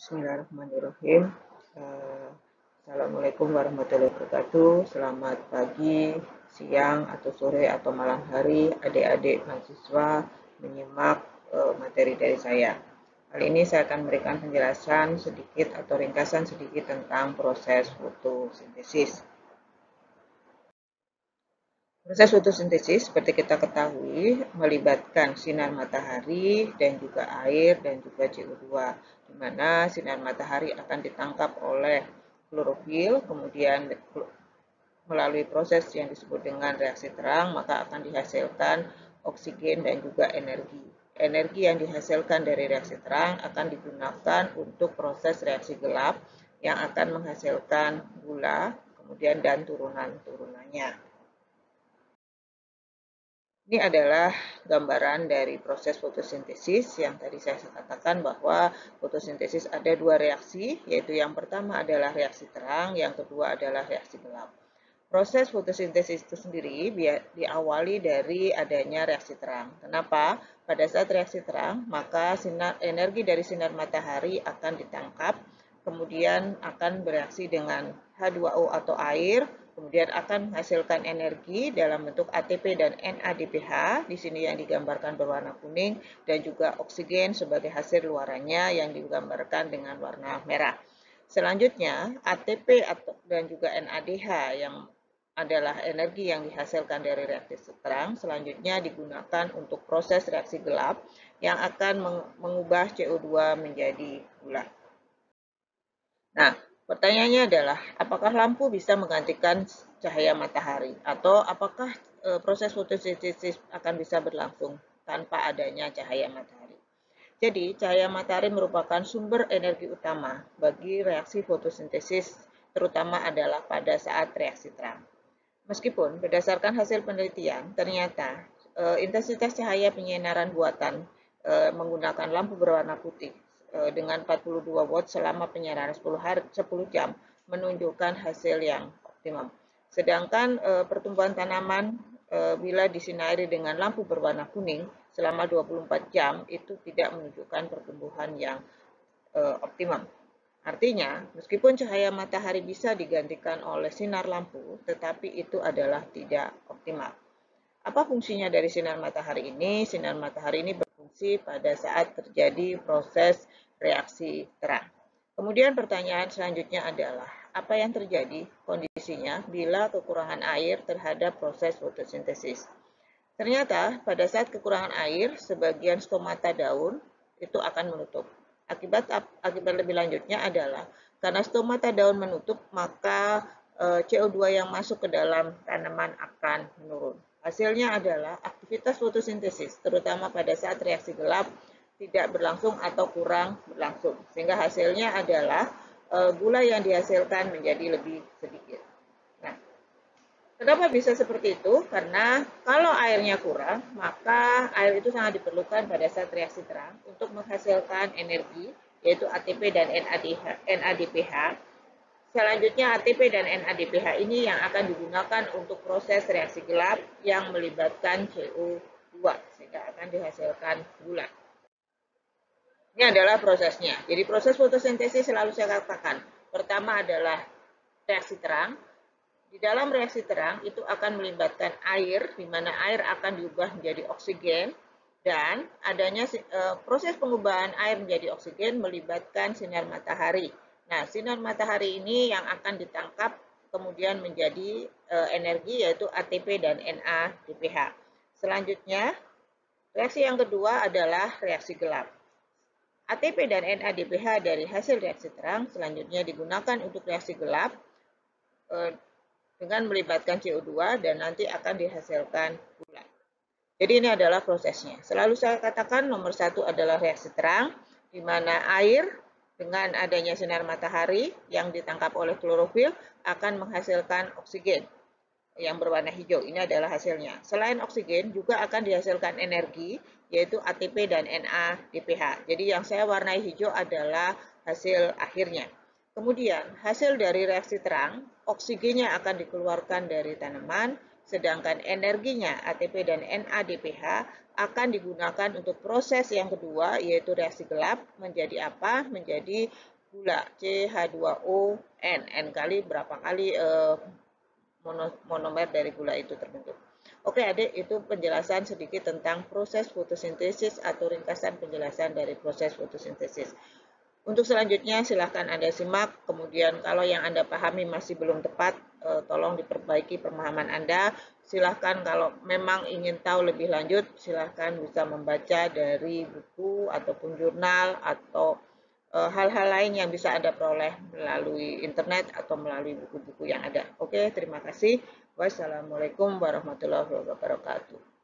Bismillahirrahmanirrahim. Eh, Assalamualaikum warahmatullahi wabarakatuh. Selamat pagi, siang, atau sore, atau malam hari adik-adik mahasiswa menyimak materi dari saya. Kali ini saya akan memberikan penjelasan sedikit atau ringkasan sedikit tentang proses fotosintesis. Proses fotosintesis seperti kita ketahui melibatkan sinar matahari dan juga air dan juga CO2, di mana sinar matahari akan ditangkap oleh klorofil, kemudian melalui proses yang disebut dengan reaksi terang, maka akan dihasilkan oksigen dan juga energi. Energi yang dihasilkan dari reaksi terang akan digunakan untuk proses reaksi gelap yang akan menghasilkan gula, kemudian dan turunan-turunannya. Ini adalah gambaran dari proses fotosintesis yang tadi saya katakan bahwa fotosintesis ada dua reaksi, yaitu yang pertama adalah reaksi terang, yang kedua adalah reaksi gelap. Proses fotosintesis itu sendiri diawali dari adanya reaksi terang. Kenapa? Pada saat reaksi terang, maka energi dari sinar matahari akan ditangkap, kemudian akan bereaksi dengan H2O atau air, kemudian akan menghasilkan energi dalam bentuk ATP dan NADPH, di sini yang digambarkan berwarna kuning, dan juga oksigen sebagai hasil luarannya yang digambarkan dengan warna merah. Selanjutnya, ATP dan juga NADH yang adalah energi yang dihasilkan dari reaksi terang, selanjutnya digunakan untuk proses reaksi gelap yang akan mengubah CO2 menjadi gula. Nah, pertanyaannya adalah, apakah lampu bisa menggantikan cahaya matahari? Atau apakah proses fotosintesis akan bisa berlangsung tanpa adanya cahaya matahari? Jadi, cahaya matahari merupakan sumber energi utama bagi reaksi fotosintesis, terutama adalah pada saat reaksi terang. Meskipun berdasarkan hasil penelitian, ternyata intensitas cahaya penyinaran buatan menggunakan lampu berwarna putih dengan 42 watt selama penyinaran 10 jam menunjukkan hasil yang optimum. Sedangkan pertumbuhan tanaman bila disinari dengan lampu berwarna kuning selama 24 jam itu tidak menunjukkan pertumbuhan yang optimum. Artinya, meskipun cahaya matahari bisa digantikan oleh sinar lampu, tetapi itu adalah tidak optimal. Apa fungsinya dari sinar matahari ini? Sinar matahari ini berfungsi pada saat terjadi proses reaksi terang. Kemudian pertanyaan selanjutnya adalah, apa yang terjadi kondisinya bila kekurangan air terhadap proses fotosintesis? Ternyata pada saat kekurangan air, sebagian stomata daun itu akan menutup. Akibat lebih lanjutnya adalah karena stomata daun menutup, maka CO2 yang masuk ke dalam tanaman akan menurun. Hasilnya adalah aktivitas fotosintesis, terutama pada saat reaksi gelap, tidak berlangsung atau kurang berlangsung. Sehingga hasilnya adalah gula yang dihasilkan menjadi lebih sedikit. Nah, kenapa bisa seperti itu? Karena kalau airnya kurang, maka air itu sangat diperlukan pada saat reaksi terang untuk menghasilkan energi, yaitu ATP dan NADPH. Selanjutnya ATP dan NADPH ini yang akan digunakan untuk proses reaksi gelap yang melibatkan CO2, sehingga akan dihasilkan gula. Ini adalah prosesnya. Jadi proses fotosintesis selalu saya katakan, pertama adalah reaksi terang. Di dalam reaksi terang itu akan melibatkan air, di mana air akan diubah menjadi oksigen, dan adanya proses pengubahan air menjadi oksigen melibatkan sinar matahari. Nah, sinar matahari ini yang akan ditangkap kemudian menjadi energi, yaitu ATP dan NADPH. Selanjutnya, reaksi yang kedua adalah reaksi gelap. ATP dan NADPH dari hasil reaksi terang selanjutnya digunakan untuk reaksi gelap dengan melibatkan CO2 dan nanti akan dihasilkan gula. Jadi ini adalah prosesnya. Selalu saya katakan nomor satu adalah reaksi terang, di mana air dengan adanya sinar matahari yang ditangkap oleh klorofil akan menghasilkan oksigen yang berwarna hijau. Ini adalah hasilnya. Selain oksigen juga akan dihasilkan energi, yaitu ATP dan NADPH. Jadi yang saya warnai hijau adalah hasil akhirnya. Kemudian hasil dari reaksi terang, oksigennya akan dikeluarkan dari tanaman, sedangkan energinya ATP dan NADPH akan digunakan untuk proses yang kedua, yaitu reaksi gelap. Menjadi apa? Menjadi gula, CH2O N kali berapa kali monomer dari gula itu terbentuk. Oke adik, itu penjelasan sedikit tentang proses fotosintesis atau ringkasan penjelasan dari proses fotosintesis. Untuk selanjutnya silahkan Anda simak, kemudian kalau yang Anda pahami masih belum tepat, tolong diperbaiki pemahaman Anda. Silahkan kalau memang ingin tahu lebih lanjut, silahkan bisa membaca dari buku ataupun jurnal atau hal-hal lain yang bisa Anda peroleh melalui internet atau melalui buku-buku yang ada. Oke, terima kasih. Wassalamualaikum warahmatullahi wabarakatuh.